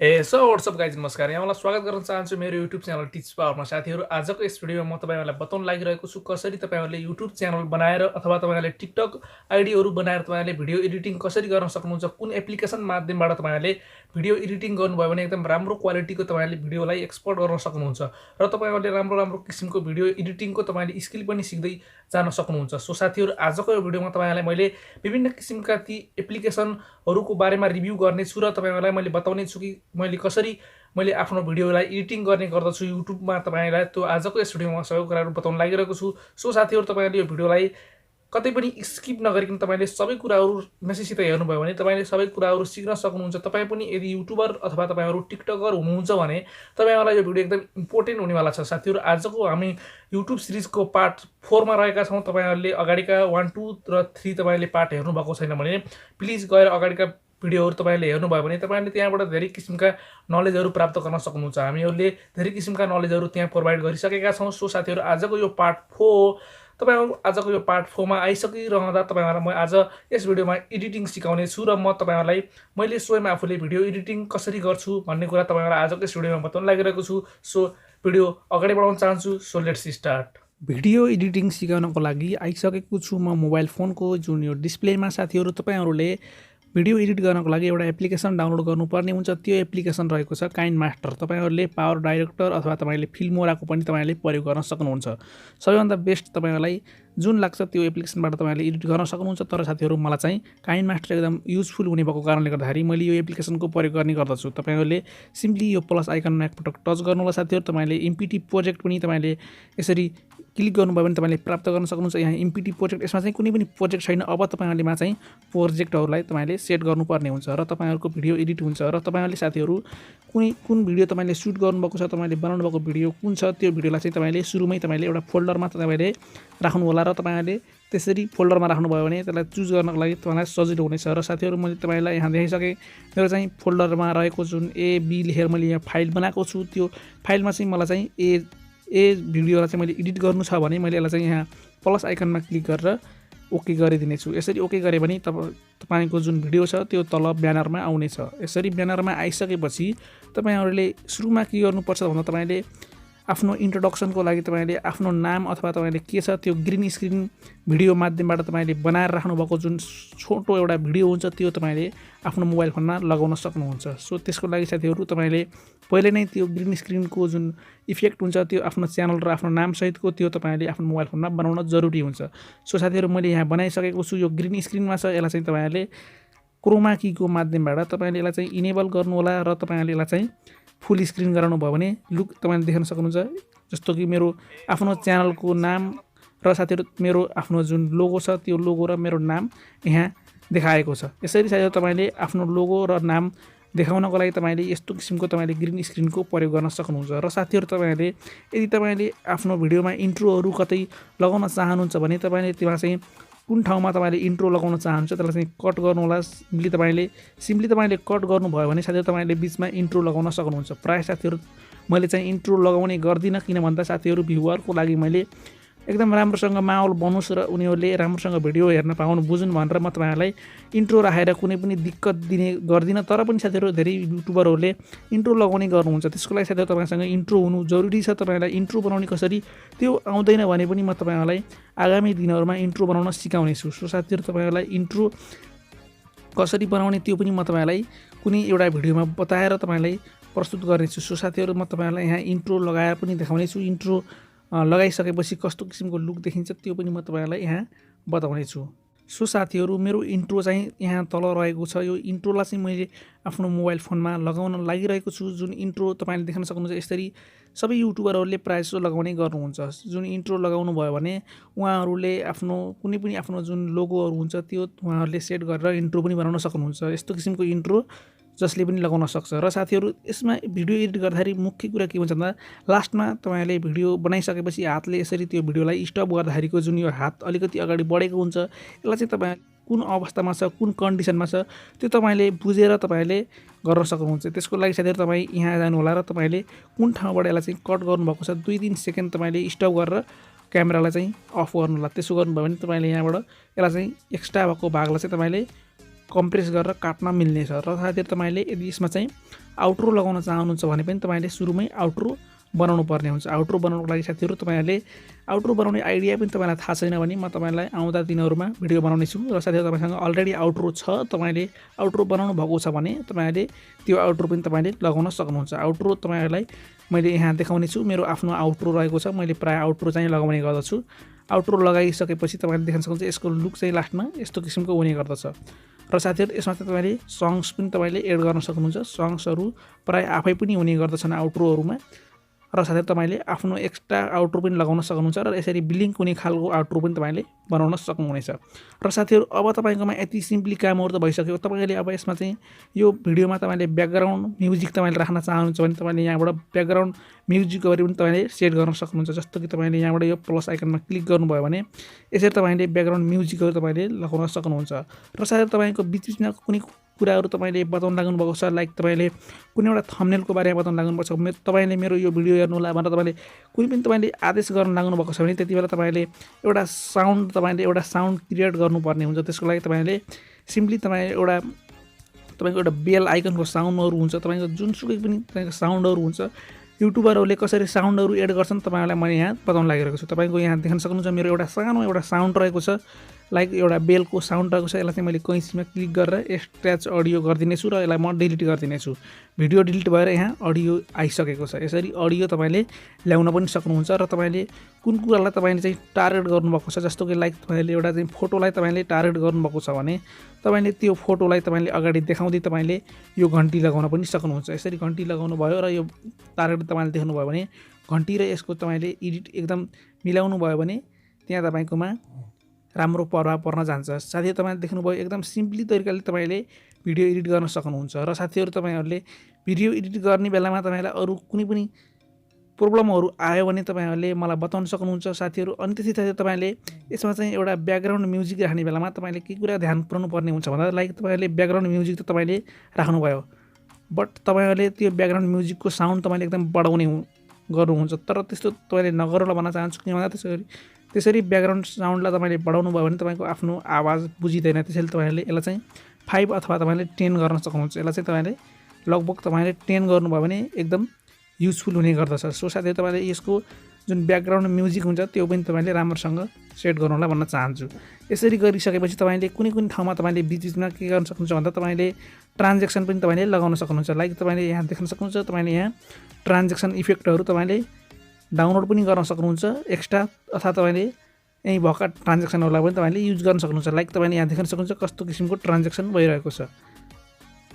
What's up guys नमस्कार। यहाँलाई स्वागत गर्न चाहन्छु मेरो YouTube च्यानल टिच पावरमा। साथीहरु, आजको यस भिडियोमा म तपाईहरुलाई बताउन लागिरहेको छु कसरी तपाईहरुले YouTube च्यानल बनाएर अथवा तपाईहरुले TikTok आईडीहरु बनाएर तपाईहरुले भिडियो एडिटिङ कसरी गर्न सक्नुहुन्छ, कुन एप्लिकेसन माध्यमबाट तपाईहरुले भिडियो एडिटिङ गर्नुभयो भने एकदम राम्रो क्वालिटीको तपाईहरुले भिडियोलाई एक्सपोर्ट गर्न सक्नुहुन्छ र तपाईहरुले राम्रो किसिमको भिडियो एडिटिङको तपाईहरुले स्किल पनि सिक्दै जान सक्नुहुन्छ। सो साथीहरु, आजको यो भिडियोमा तपाईहरुलाई मैले विभिन्न किसिमका ती एप्लिकेसनहरुको बारेमा रिभ्यु गर्ने छु र तपाईहरुलाई मैले बताउने छु कि मैले कसरी मैले आफ्नो भिडियोलाई एडिटिङ गर्ने गर्दछु युट्युबमा। तपाईहरुलाई त्यो आजको यस भिडियोमा सबै कुराहरु बताउन लागिरहेको छु। सो साथीहरु, तपाईहरुले यो भिडियोलाई कतै पनि स्किप नगरिकन तपाईले सबै कुराहरु मेसिसित हेर्नुभयो भने तपाईले सबै कुराहरु सिक्न सक्नुहुन्छ। तपाई पनि यदि युट्युबर अथवा तपाईहरु टिकटकर हुनुहुन्छ भने तपाईहरुलाई यो भिडियो एकदम इम्पोर्टेन्ट हुनेवाला छ। साथीहरु, आजको हामी युट्युब सिरिजको पार्ट 4 मा रहेका छौं। तपाईहरुले अगाडिका 1 2 र 3 तपाईले पार्ट हेर्नु भएको छैन भने प्लिज गएर अगाडिका भिडियोहरु तपाईले हेर्नुभयो भने तपाईले त्यहाँबाट धेरै किसिमका नलेजहरु प्राप्त गर्न सक्नुहुन्छ। हामीहरुले धेरै किसिमका नलेजहरु त्यहाँ प्रोवाइड गरिसकेका छौं। सो साथीहरु, आजको यो पार्ट 4 तपाईहरु आजको यो पार्ट 4 मा आइसकिरहँदा तपाईहरुलाई म आज यस भिडियोमा एडिटिङ सिकाउने छु र म तपाईहरुलाई मैले स्वयं आफूले भिडियो एडिटिङ कसरी गर्छु भन्ने कुरा तपाईहरुलाई आजको यस भिडियोमा बताउन लागिरहेको छु। सो भिडियो अगाडि बढाउन चाहन्छु। So let's start. Video editing सिकाउनको लागि आइसकेको छु म मोबाइल फोनको जुन यो डिस्प्लेमा। साथीहरु, तपाईहरुले भिडियो एडिट गर्नको लागि एउटा एप्लिकेसन डाउनलोड गर्नुपर्ने हुन्छ। त्यो एप्लिकेसन रहेको छ काइनमास्टर। तपाईहरुले पावर डाइरेक्टर अथवा तपाईले फिल्मोराको पनि तपाईले प्रयोग गर्न सक्नुहुन्छ। सबैभन्दा बेस्ट तपाईहरुलाई जुन लाग्छ त्यो एप्लिकेसनबाट तपाईले एडिट गर्न सक्नुहुन्छ। तर साथीहरु, मलाई चाहिँ काइनमास्टर एकदम युजफुल हुने भएको कारणले गर्दाखेरि मैले यो एप्लिकेसनको प्रयोग गर्ने गर्दछु। तपाईहरुले सिम्पली यो प्लस आइकनमा एकपटक टच गर्नु होला। साथीहरु, तपाईले एमपीटी प्रोजेक्ट पनि तपाईले यसरी क्लिक गर्नुभयो भने तपाईले प्राप्त गर्न सक्नुहुन्छ। यहाँ एमपीटी प्रोजेक्ट, यसमा चाहिँ कुनै पनि प्रोजेक्ट छैन। अब तपाईहरुले मा चाहिँ प्रोजेक्टहरुलाई तपाईले सेट गर्नुपर्ने हुन्छ र तपाईहरुको भिडियो एडिट हुन्छ र तपाईहरुले साथीहरु कुन भिडियो तपाईले सुट गर्नुभएको छ, तपाईले बनाउनु भएको भिडियो कुन छ, त्यो भिडियोलाई चाहिँ तपाईले सुरुमै तपाईले एउटा फोल्डरमा तपाईले राख्नु होला र तपाईहरुले त्यसरी फोल्डरमा राख्नुभयो भने त्यसलाई चुज गर्नको लागि तपाईलाई सजिलो हुनेछ। र साथीहरु, मैले तपाईलाई यहाँ देखाइसके मेरो चाहिँ फोल्डरमा रहेको जुन ए बी लेखेर मैले यहाँ फाइल बनाएको छु। त्यो फाइलमा चाहिँ मलाई चाहिँ ए भिडियोलाई चाहिँ मैले एडिट गर्नु छ भने मैले यसलाई चाहिँ यहाँ प्लस आइकनमा क्लिक गरेर ओके गरिदिने छु। यसरी ओके गरे भने तपाईको जुन भिडियो छ त्यो तल ब्यानरमा आउनेछ। यसरी ब्यानरमा आइसकेपछि तपाईहरुले सुरुमा के गर्नुपर्छ भन्दा तपाईले आफ्नो इन्ट्रोडक्सनको लागि तपाईले आफ्नो नाम अथवा तपाईले के छ त्यो ग्रीन स्क्रिन भिडियो माध्यमबाट तपाईले बनाएर राख्नु भएको जुन छोटो एउटा भिडियो हुन्छ त्यो तपाईले आफ्नो मोबाइल फोनमा लगाउन सक्नुहुन्छ। सो त्यसको लागि साथीहरु, तपाईले पहिले नै त्यो ग्रीन स्क्रिनको जुन इफेक्ट हुन्छ त्यो आफ्नो च्यानल र आफ्नो नाम सहितको त्यो तपाईले आफ्नो मोबाइल फोनमा बनाउन जरुरी हुन्छ। सो साथीहरु, मैले यहाँ बनाइसकेको छु। यो ग्रीन स्क्रिनमा छ। यसलाई चाहिँ तपाईहरुले क्रोमा कीको माध्यमबाट तपाईले यसलाई चाहिँ इनेबल गर्नु होला र तपाईले यसलाई चाहिँ फुल स्क्रिन गराउनु भयो भने लुक तपाईले देख्न सक्नुहुन्छ। जस्तो कि मेरो आफ्नो च्यानलको नाम र साथीहरु मेरो आफ्नो जुन लोगो छ त्यो लोगो र मेरो नाम यहाँ देखाएको छ। यसरी साथीहरु, तपाईले आफ्नो लोगो र नाम देखाउनको लागि तपाईले यस्तो किसिमको तपाईले ग्रीन स्क्रिनको प्रयोग गर्न सक्नुहुन्छ। र साथीहरु, तपाईले यदि तपाईले आफ्नो भिडियोमा इन्ट्रोहरु कतै लगाउन चाहनुहुन्छ भने तपाईले त्यहाँ चाहिँ कुन ठाउँमा तपाईले इन्ट्रो लगाउन चाहनुहुन्छ त्यसलाई चाहिँ कट गर्नु होला। सिम्पली तपाईले कट गर्नुभयो भने साथीहरु तपाईले बीचमा इन्ट्रो लगाउन सक्नुहुन्छ। प्राय साथीहरु, मैले चाहिँ इन्ट्रो लगाउने गर्दिन, किन भन्दा साथीहरु भ्युअरको लागि मैले एकदम राम्रोसँग माहौल बनोस् र उनीहरुले राम्रोसँग भिडियो हेर्न पाउनु बुझुन् भनेर म तपाईहरुलाई इन्ट्रो राखेर कुनै पनि दिक्कत दिने गर्दिन। तर पनि साथीहरु, धेरै युट्युबरहरुले इन्ट्रो लगाउने गर्नुहुन्छ। त्यसको लागि साथीहरु तपाईसँग इन्ट्रो हुनु जरुरी छ। तपाईलाई इन्ट्रो बनाउने कसरी त्यो आउँदैन भने पनि म तपाईहरुलाई आगामी दिनहरुमा इन्ट्रो बनाउन सिकाउने छु। सो साथीहरु, तपाईहरुलाई इन्ट्रो कसरी बनाउने त्यो पनि म तपाईलाई कुनै एउटा भिडियोमा बताएर तपाईलाई प्रस्तुत गर्नेछु। सो साथीहरु, म तपाईहरुलाई यहाँ इन्ट्रो लगाएर पनि देखाउने छु। इन्ट्रो लगाइसकेपछि कस्तो किसिमको लुक देखिन्छ त्यो पनि म तपाईहरुलाई यहाँ बताउने छु। सो साथीहरु, मेरो इन्ट्रो चाहिँ यहाँ तल रहेको छ। यो इन्ट्रोलाई चाहिँ मैले आफ्नो मोबाइल फोनमा लगाउन लागिरहेको छु। जुन इन्ट्रो तपाईले देख्न सक्नुहुन्छ, यसरी सबै युट्युबरहरुले प्राय जसो लगाउने गर्नुहुन्छ। जुन इन्ट्रो लगाउनु भयो भने उहाँहरुले आफ्नो कुनै पनि आफ्नो जुन लोगोहरु हुन्छ त्यो उहाँहरुले सेट गरेर इन्ट्रो पनि बनाउन सक्नुहुन्छ। यस्तो किसिमको इन्ट्रो जसले पनि लगाउन सक्छ। र साथीहरु, यसमा भिडियो एडिट गर्दाखेरि मुख्य कुरा के हुन्छ भन्दा लास्टमा तपाईले भिडियो बनाइसकेपछि हातले यसरी त्यो भिडियोलाई स्टप गर्दाखेरिको जुन यो हात अलिकति अगाडि बढेको हुन्छ, यसलाई चाहिँ तपाई कुन अवस्थामा छ, कुन कन्डिसनमा छ त्यो तपाईले बुझेर तपाईले गर्न सक्नुहुन्छ। त्यसको लागि साथीहरु, तपाई यहाँ जानु होला र तपाईले कुन ठाउँबाट यसलाई चाहिँ कट गर्नुभएको छ 2-3 सेकेन्ड तपाईले स्टप गरेर क्यामेरालाई चाहिँ अफ गर्नु होला। त्यसो गर्नुभयो भने तपाईले यहाँबाट यसलाई चाहिँ एक्स्ट्रा भएको भागलाई चाहिँ तपाईले कम्प्रेस गरेर काट्न मिल्नेछ। र साथीहरु, तपाईले यदि यसमा चाहिँ आउट्रो लगाउन चाहनुहुन्छ भने पनि तपाईले सुरुमै आउट्रो बनाउनु पर्ने हुन्छ। आउट्रो बनाउनको लागि साथीहरु तपाईहरुले आउट्रो बनाउने आइडिया पनि तपाईलाई थाहा छैन भने म तपाईलाई आउँदा दिनहरुमा भिडियो बनाउने छु र साथीहरु तपाईसँग अलरेडी आउट्रो छ, तपाईले आउट्रो बनाउनु भएको छ भने तपाईहरुले त्यो आउट्रो पनि तपाईले लगाउन सक्नुहुन्छ। आउट्रो तपाईहरुलाई मैले यहाँ देखाउने छु। मेरो आफ्नो आउट्रो रहेको छ। मैले प्राय आउट्रो चाहिँ लगाउने गर्दछु। आउट्रो लगाइसकेपछि तपाईले देख्न सक्नुहुन्छ यसको लुक चाहिँ लास्टमा यस्तो किसिमको हुने गर्दछ। र साथीहरु यसमा चाहिँ तपाईले सङ्ग्स पनि तपाईले एड गर्न सक्नुहुन्छ। सङ्ग्सहरु प्राय आफै पनि हुने गर्दछन् आउट्रोहरुमा। र साथै तपाईले आफ्नो एक्स्ट्रा आउट्रो पनि लगाउन सक्नुहुन्छ र यसरी ब्लिङ्क हुने खालको आउट्रो पनि तपाईले बनाउन सक्नुहुनेछ। र साथीहरु अब तपाईकोमा यति सिम्पली कामहरु त भइसक्यो। तपाईले अब यसमा चाहिँ यो भिडियोमा तपाईले ब्याकग्राउन्ड म्युजिक तपाईले राख्न चाहनुहुन्छ भने तपाईले यहाँबाट ब्याकग्राउन्ड म्युजिकहरु पनि तपाईले सेट गर्न सक्नुहुन्छ। जस्तो कि तपाईले यहाँबाट यो प्लस आइकनमा क्लिक गर्नुभयो भने यसरी तपाईले ब्याकग्राउन्ड म्युजिकहरु तपाईले लगाउन सक्नुहुन्छ। र साथै तपाईको बीचबीचमा कुनै कुराहरु तपाईले बताउन लाग्नु भएको छ, लाइक तपाईले कुनै एउटा थम्बनेलको बारेमा बताउन लाग्नु भएको छ, तपाईले मेरो यो भिडियो हेर्नु होला भनेर तपाईले कुनै पनि तपाईले आदेश गर्न लाग्नु भएको छ भने त्यतिबेला तपाईले एउटा साउन्ड क्रिएट गर्नुपर्ने हुन्छ। त्यसको लागि तपाईले सिम्पली तपाईको एउटा बेल आइकनको साउन्डहरु हुन्छ, तपाईको जुनसुकै पनि तपाईको साउन्डहरु हुन्छ। युट्युबरहरुले कसरी साउन्डहरु एड गर्छन् तपाईहरुलाई मैले यहाँ बताउन लागिरहेको छु। तपाईको यहाँ देख्न सक्नुहुन्छ मेरो एउटा सानो एउटा साउन्ड रहेको छ, लाइक एउटा बेलको साउन्ड रहेको छ। यसलाई चाहिँ मैले कैँचीमा क्लिक गरेर एक्सट्र्याच अडियो गरिदिनेछु र यसलाई म डिलिट गरिदिनेछु। भिडियो डिलिट भएर यहाँ अडियो आइसकेको छ। यसरी अडियो तपाईले ल्याउन पनि सक्नुहुन्छ। र तपाईले कुन कुरालाई तपाईले चाहिँ टार्गेट गर्नुभएको छ, जस्तो कि लाइक तपाईले एउटा चाहिँ फोटोलाई तपाईले टार्गेट गर्नुभएको छ भने तपाईले त्यो फोटोलाई तपाईले अगाडि देखाउँदै तपाईले यो घण्टी लगाउन पनि सक्नुहुन्छ। यसरी घण्टी लगाउनु भयो र यो टार्गेट तपाईले देख्नुभयो भने घण्टी र यसको तपाईले एडिट एकदम मिलाउनु भयो भने त्यहाँ तपाईकोमा राम्रो प्रभाव पर्न जान्छ। साथीहरु तपाईले देख्नुभयो एकदम सिम्पली तरिकाले तपाईले भिडियो एडिट गर्न सक्नुहुन्छ। र साथीहरु तपाईहरुले भिडियो एडिट गर्ने बेलामा तपाईलाई अरु कुनै पनि प्रब्लमहरु आयो भने तपाईहरुले मलाई बताउन सक्नुहुन्छ साथीहरु। अनि त्यसैले तपाईले यसमा चाहिँ एउटा ब्याकग्राउन्ड म्युजिक राख्ने बेलामा तपाईले के कुरा ध्यान पुर्याउनु पर्ने हुन्छ भन्दा लाइक तपाईहरुले ब्याकग्राउन्ड म्युजिक त तपाईले राख्नुभयो, बट तपाईहरुले त्यो ब्याकग्राउन्ड म्युजिकको साउन्ड तपाईले एकदम बढाउने गर्नुहुन्छ। तर त्यस्तो तपाईले नगर्नु भन्न चाहन्छु, किन भन्दा त्यसरी ब्याकग्राउन्ड साउन्डलाई तपाईले बढाउनु भयो भने तपाईको आफ्नो आवाज बुझिदैन। त्यसैले तपाईले यसलाई चाहिँ 5 अथवा तपाईले 10 गर्न सक्नुहुन्छ। यसलाई चाहिँ तपाईले लगभग तपाईले 10 गर्नुभयो भने एकदम युजफुल हुने गर्दछ। सो साथै तपाईले यसको जुन ब्याकग्राउन्ड म्युजिक हुन्छ त्यो पनि तपाईले राम्रोसँग सेट गर्नुलाई भन्न चाहन्छु। यसरी गरिसकेपछि तपाईले कुनै ठाउँमा तपाईले बीचबीचमा के गर्न सक्नुहुन्छ भन्दा तपाईले ट्रान्जेक्सन पनि तपाईले लगाउन सक्नुहुन्छ। लाइक तपाईले यहाँ देख्न सक्नुहुन्छ तपाईले यहाँ ट्रान्जेक्सन इफेक्टहरु तपाईले डाउनलोड पनि गर्न सक्नुहुन्छ एक्स्ट्रा, अथवा तपाईले यही भएका ट्रान्जेक्सनहरुलाई पनि तपाईले युज गर्न सक्नुहुन्छ। लाइक तपाईले यहाँ देख्न सक्नुहुन्छ कस्तो किसिमको ट्रान्जेक्सन भइरहेको छ।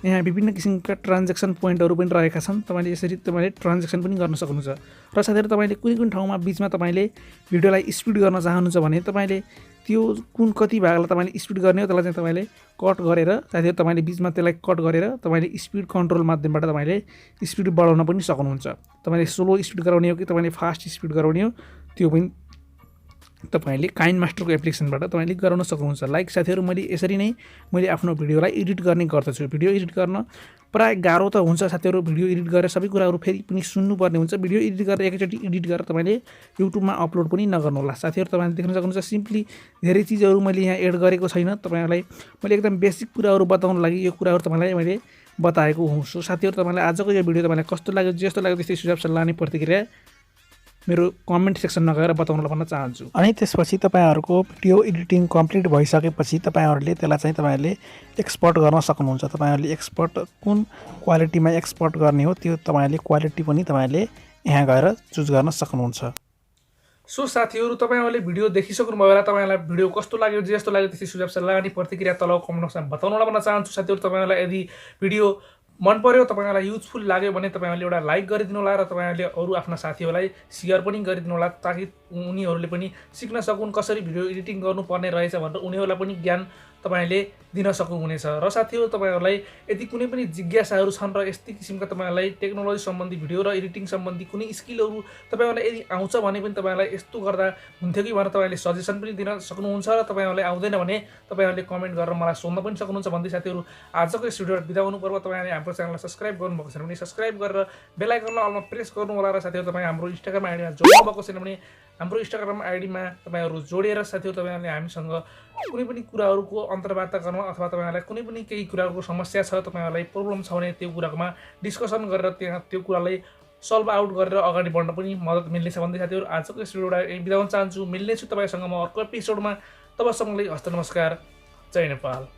यहाँ विभिन्न किसिमका ट्रान्जेक्सन पोइन्टहरु पनि रहेका छन्। तपाईले यसरी तपाईले ट्रान्जेक्सन पनि गर्न सक्नुहुन्छ। र साथै तपाईले कुनै ठाउँमा बीचमा तपाईले भिडियोलाई स्पिड गर्न चाहनुहुन्छ भने तपाईले त्यो कति भागलाई तपाईले स्पिड गर्ने हो त्यसलाई चाहिँ तपाईले कट गरेर साथै तपाईले बीचमा त्यसलाई कट गरेर तपाईले स्पिड कन्ट्रोल माध्यमबाट तपाईले स्पिड बढाउन पनि सक्नुहुन्छ। तपाईले स्लो स्पिड गराउने हो कि तपाईले फास्ट स्पिड गराउने हो त्यो पनि तपाईले काइन मास्टरको एप्लिकेसनबाट तपाईले गराउन सक्नुहुन्छ। लाइक साथीहरु मैले आफ्नो भिडियोलाई एडिट गर्ने गर्दछु। भिडियो एडिट गर्न प्राय गाह्रो त हुन्छ साथीहरु। भिडियो एडिट गरेर सबै कुराहरु फेरि पनि सुन्नुपर्ने हुन्छ। भिडियो एडिट गरेर एकैचोटी एडिट गरेर तपाईले युट्युबमा अपलोड पनि नगर्नु होला। साथीहरु तपाईले देख्न सक्नुहुन्छ सिम्पली धेरै चीजहरु मैले यहाँ एड गरेको छैन। तपाईहरुलाई मैले एकदम बेसिक कुराहरु बताउन लागि यो कुराहरु तपाईलाई मैले बताएको हुँ। सो साथीहरु तपाईलाई आजको यो भिडियो तपाईलाई कस्तो लाग्यो, जस्तो लाग्यो त्यस्तै सुझाव सल्लाह अनि प्रतिक्रिया मेरो कमेन्ट सेक्सनमा गएर बताउन भन्न चाहन्छु। अनि त्यसपछि तपाईहरुको भिडियो एडिटिङ कम्प्लिट भइसकेपछि तपाईहरुले त्यसलाई चाहिँ तपाईहरुले एक्सपोर्ट गर्न सक्नुहुन्छ। तपाईहरुले एक्सपोर्ट कुन क्वालिटीमा एक्सपोर्ट गर्ने हो त्यो तपाईहरुले क्वालिटी पनि तपाईहरुले यहाँ गएर चुज गर्न सक्नुहुन्छ। सो साथीहरु तपाईहरुले भिडियो देखिसक्नु भयो होला। तपाईहरुलाई भिडियो कस्तो लाग्यो, जस्तो लाग्यो त्यस्तै सुझाव सल्लाह अनि प्रतिक्रिया तल कमेन्ट बक्समा बताउन भन्न चाहन्छु। साथीहरु तपाईहरुलाई यदि भिडियो मन पर्यो, तपाईहरुलाई युजफुल लाग्यो भने तपाईहरुले एउटा लाइक गरिदिनु होला र तपाईहरुले अरु आफ्ना साथीहरुलाई शेयर पनि गरिदिनु होला, ताकि उनीहरुले पनि सिक्न सकुन् कसरी भिडियो एडिटिङ गर्नुपर्ने रहेछ भनेर उनीहरुलाई पनि ज्ञान तपाईले दिन सक्नुहुनेछ। र साथीहरु तपाईहरुलाई यदि कुनै पनि जिज्ञासाहरु छन् र यस्तै किसिमका तपाईहरुलाई टेक्नोलोजी सम्बन्धी भिडियो र एडिटिङ सम्बन्धी कुनै स्किलहरु तपाईहरुलाई यदि आउँछ भने पनि तपाईहरुलाई यस्तो गर्दा हुन्थ्यो कि भनेर तपाईले सजेसन पनि दिन सक्नुहुन्छ। र तपाईहरुलाई आउँदैन भने तपाईहरुले कमेन्ट गरेर मलाई सोध्न पनि सक्नुहुन्छ। भन्दै साथीहरु आजको यस भिडियोबाट बिदा हुनु पर्यो। तपाईहरुले हाम्रो च्यानललाई सब्स्क्राइब गर्नुभएको छैन भने सब्स्क्राइब गरेर बेल आइकनलाई अलमा प्रेस गर्नु होला। र साथीहरु तपाई हाम्रो इन्स्टाग्राम आइडीमा जोड्नु भएको छैन भने हाम्रो इन्स्टाग्राम आइडीमा तपाईँहरू जोडिएर साथीहरू तपाईँहरूले हामीसँग कुनै पनि कुराहरूको अन्तर्वार्ता गर्न अथवा तपाईँहरूलाई कुनै पनि केही कुराको समस्या छ, तपाईँहरूलाई प्रब्लम छ भने त्यो कुराकोमा डिस्कसन गरेर त्यहाँ त्यो कुरालाई सल्भ आउट गरेर अगाडि बढ्न पनि मद्दत मिल्नेछ भन्दै साथीहरू आजको यस भिडियोबाट बिदा हुन चाहन्छु। मिल्नेछु तपाईँसँग म अर्को एपिसोडमा। तबसम्मलाई हस्त नमस्कार। जय नेपाल।